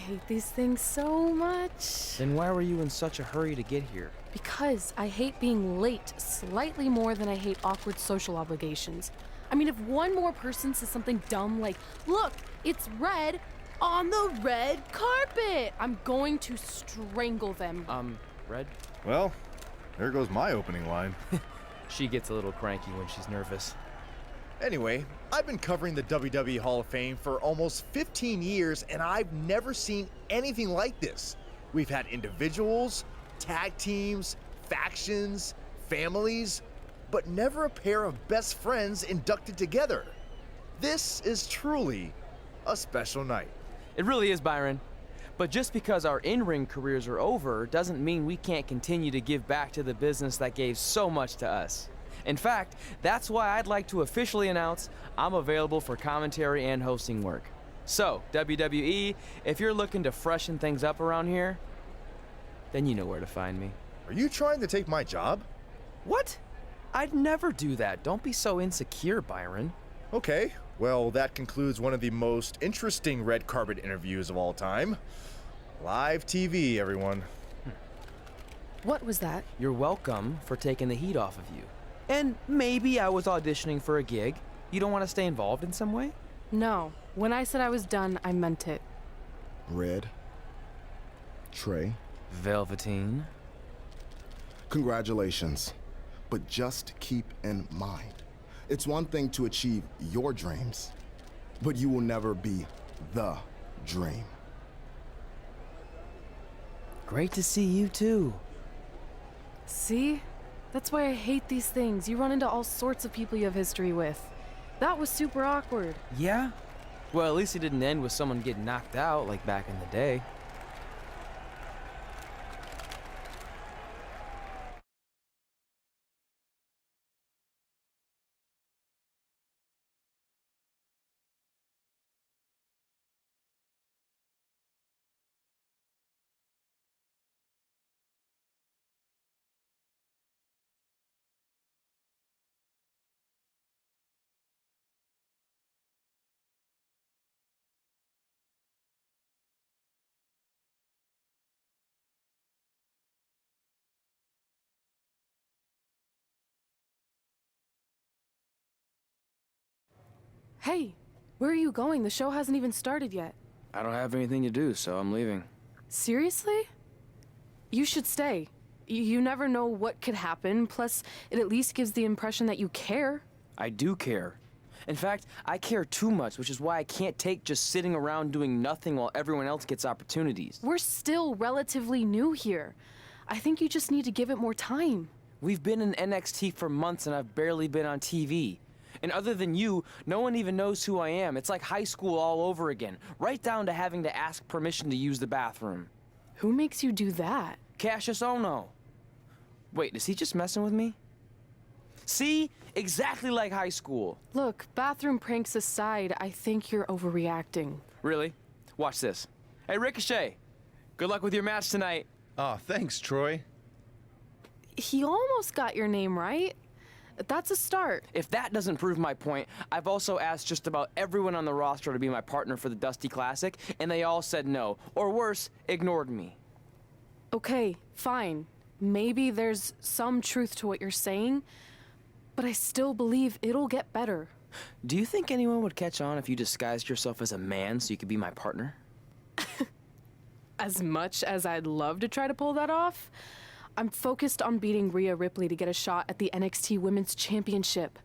hate these things so much. Then why were you in such a hurry to get here? Because I hate being late slightly more than I hate awkward social obligations. I mean, if one more person says something dumb like, look, it's red on the red carpet, I'm going to strangle them. Red? Well, there goes my opening line. She gets a little cranky when she's nervous. Anyway, I've been covering the WWE Hall of Fame for almost 15 years, and I've never seen anything like this. We've had individuals, tag teams, factions, families, but never a pair of best friends inducted together. This is truly a special night. It really is, Byron. But just because our in-ring careers are over doesn't mean we can't continue to give back to the business that gave so much to us. In fact, that's why I'd like to officially announce I'm available for commentary and hosting work. So, WWE, if you're looking to freshen things up around here, then you know where to find me. Are you trying to take my job? What? I'd never do that. Don't be so insecure, Byron. Okay, well, that concludes one of the most interesting red carpet interviews of all time. Live TV, everyone. What was that? You're welcome for taking the heat off of you. And maybe I was auditioning for a gig. You don't want to stay involved in some way? No, when I said I was done, I meant it. Red. Trey. Velveteen. Congratulations. But just keep in mind, it's one thing to achieve your dreams, but you will never be the dream. Great to see you too. See? That's why I hate these things. You run into all sorts of people you have history with. That was super awkward. Yeah? Well, at least it didn't end with someone getting knocked out like back in the day. Hey, where are you going? The show hasn't even started yet. I don't have anything to do, so I'm leaving. Seriously? You should stay. You never know what could happen, plus it at least gives the impression that you care. I do care. In fact, I care too much, which is why I can't take just sitting around doing nothing while everyone else gets opportunities. We're still relatively new here. I think you just need to give it more time. We've been in NXT for months and I've barely been on TV. And other than you, no one even knows who I am. It's like high school all over again, right down to having to ask permission to use the bathroom. Who makes you do that? Cassius Ohno. Wait, is he just messing with me? See? Exactly like high school. Look, bathroom pranks aside, I think you're overreacting. Really? Watch this. Hey, Ricochet. Good luck with your match tonight. Aw, thanks, Troy. He almost got your name right. That's a start. If that doesn't prove my point, I've also asked just about everyone on the roster to be my partner for the Dusty Classic, and they all said no. Or worse, ignored me. Okay, fine. Maybe there's some truth to what you're saying, but I still believe it'll get better. Do you think anyone would catch on if you disguised yourself as a man so you could be my partner? As much as I'd love to try to pull that off, I'm focused on beating Rhea Ripley to get a shot at the NXT Women's Championship.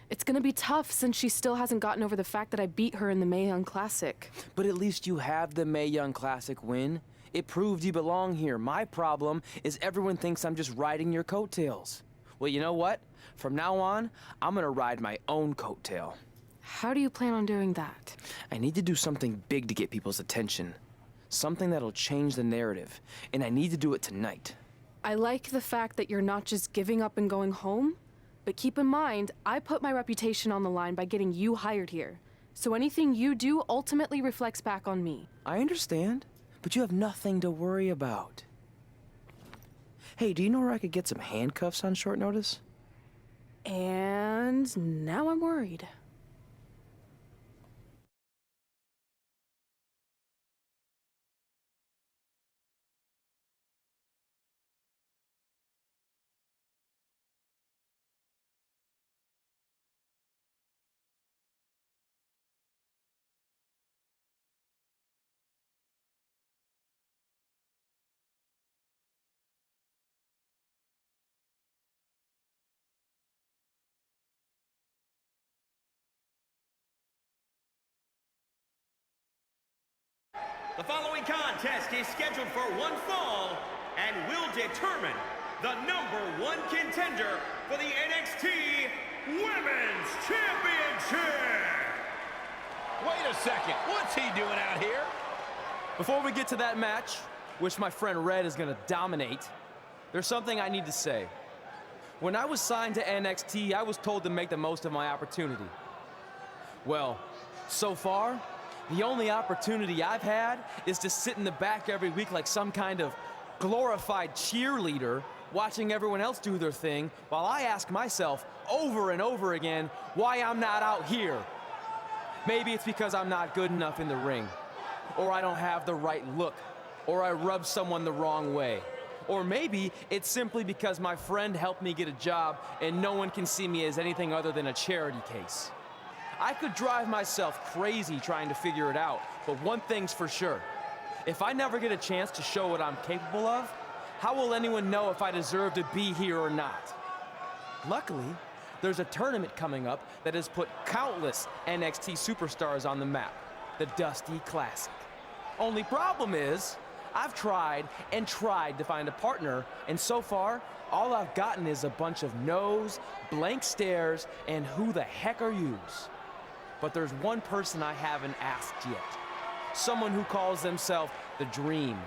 It's gonna be tough since she still hasn't gotten over the fact that I beat her in the Mae Young Classic. But at least you have the Mae Young Classic win. It proved you belong here. My problem is everyone thinks I'm just riding your coattails. Well, you know what? From now on, I'm gonna ride my own coattail. How do you plan on doing that? I need to do something big to get people's attention. Something that'll change the narrative. And I need to do it tonight. I like the fact that you're not just giving up and going home, but keep in mind, I put my reputation on the line by getting you hired here. So anything you do ultimately reflects back on me. I understand, but you have nothing to worry about. Hey, do you know where I could get some handcuffs on short notice? And now I'm worried. The following contest is scheduled for one fall and will determine the #1 contender for the NXT Women's Championship. Wait a second, what's he doing out here? Before we get to that match, which my friend Red is going to dominate, there's something I need to say. When I was signed to NXT, I was told to make the most of my opportunity. Well, so far, the only opportunity I've had is to sit in the back every week like some kind of glorified cheerleader, watching everyone else do their thing, while I ask myself over and over again why I'm not out here. Maybe it's because I'm not good enough in the ring, or I don't have the right look, or I rub someone the wrong way. Or maybe it's simply because my friend helped me get a job and no one can see me as anything other than a charity case. I could drive myself crazy trying to figure it out, but one thing's for sure. If I never get a chance to show what I'm capable of, how will anyone know if I deserve to be here or not? Luckily, there's a tournament coming up that has put countless NXT superstars on the map, the Dusty Classic. Only problem is, I've tried and tried to find a partner, and so far, all I've gotten is a bunch of no's, blank stares, and who the heck are yous? But there's one person I haven't asked yet. Someone who calls themselves the Dream.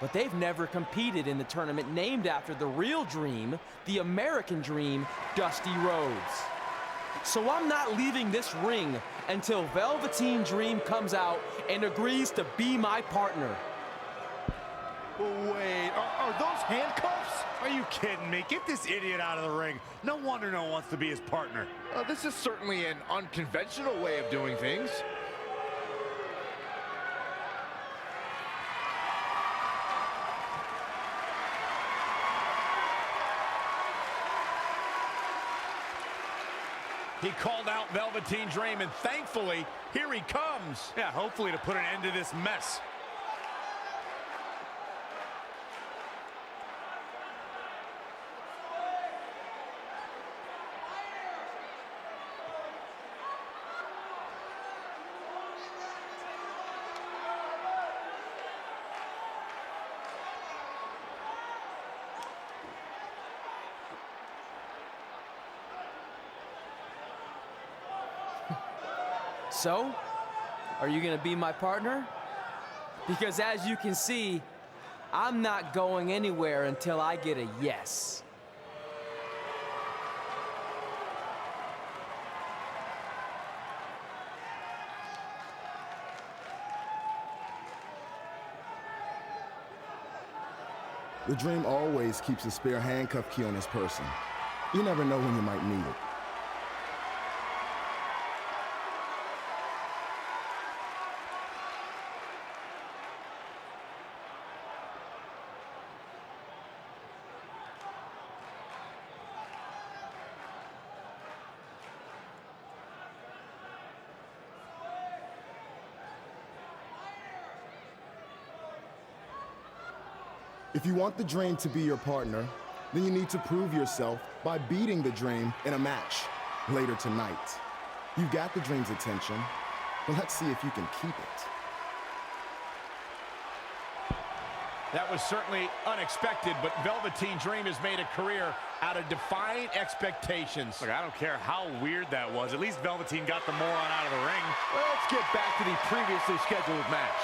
But they've never competed in the tournament named after the real Dream, the American Dream, Dusty Rhodes. So I'm not leaving this ring until Velveteen Dream comes out and agrees to be my partner. Wait, are those handcuffs? Are you kidding me? Get this idiot out of the ring. No wonder no one wants to be his partner. This is certainly an unconventional way of doing things. He called out Velveteen Dream, and thankfully, here he comes. Yeah, hopefully to put an end to this mess. So, are you gonna be my partner? Because as you can see, I'm not going anywhere until I get a yes. The Dream always keeps a spare handcuff key on his person. You never know when you might need it. If you want the Dream to be your partner, then you need to prove yourself by beating the Dream in a match later tonight. You've got the Dream's attention, but let's see if you can keep it. That was certainly unexpected, but Velveteen Dream has made a career out of defying expectations. Look, I don't care how weird that was. At least Velveteen got the moron out of the ring. Let's get back to the previously scheduled match.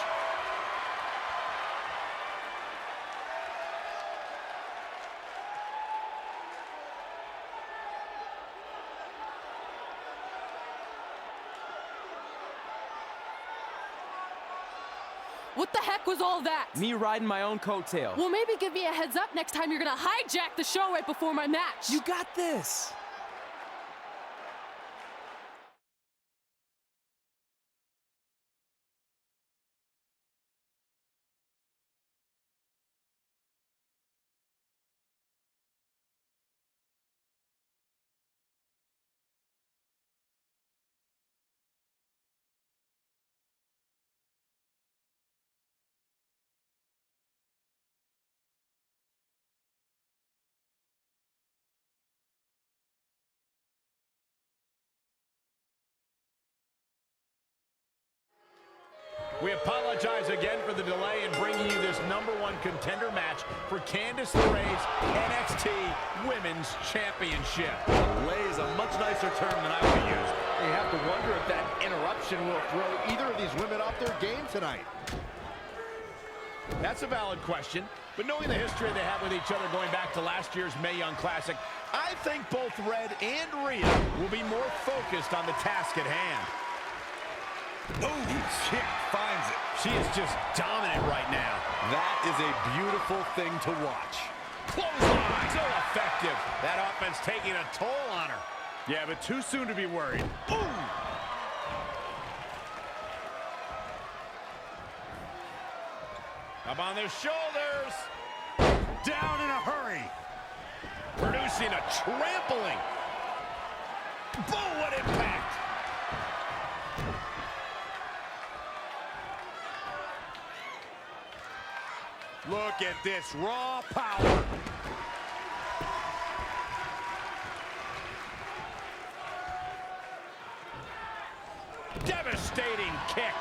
What the heck was all that? Me riding my own coattail. Well, maybe give me a heads up next time you're gonna hijack the show right before my match. You got this. We apologize again for the delay in bringing you this #1 contender match for Candice LeRae's NXT Women's Championship. Delay is a much nicer term than I would use. You have to wonder if that interruption will throw either of these women off their game tonight. That's a valid question, but knowing the history they have with each other going back to last year's Mae Young Classic, I think both Red and Rhea will be more focused on the task at hand. Oh, kick finds it. She is just dominant right now. That is a beautiful thing to watch. Clothesline, so effective. That offense taking a toll on her. Yeah, but too soon to be worried. Ooh! Up on their shoulders. Down in a hurry. Producing a trampling. Boom, what impact. Look at this raw power. Devastating kick.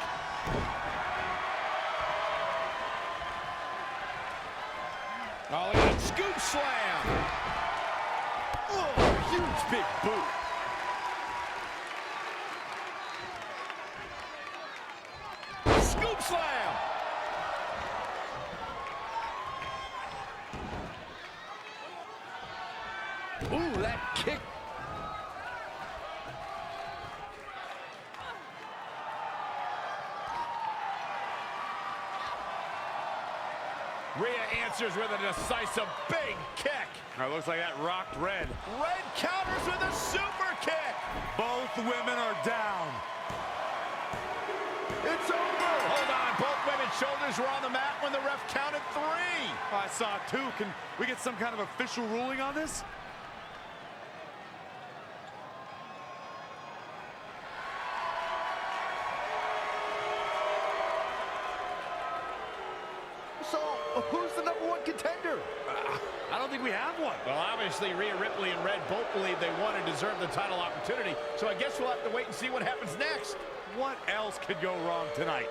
Oh, look at that scoop slam. Oh, huge big boot. Scoop slam. Ooh, that kick. Rhea answers with a decisive big kick. Looks like that rocked Red. Red counters with a super kick. Both women are down. It's over. Hold on. Both women's shoulders were on the mat when the ref counted 3. I saw 2. Can we get some kind of official ruling on this? So, who's the #1 contender? I don't think we have one. Well, obviously, Rhea Ripley and Red both believe they want to deserve the title opportunity, so I guess we'll have to wait and see what happens next. What else could go wrong tonight?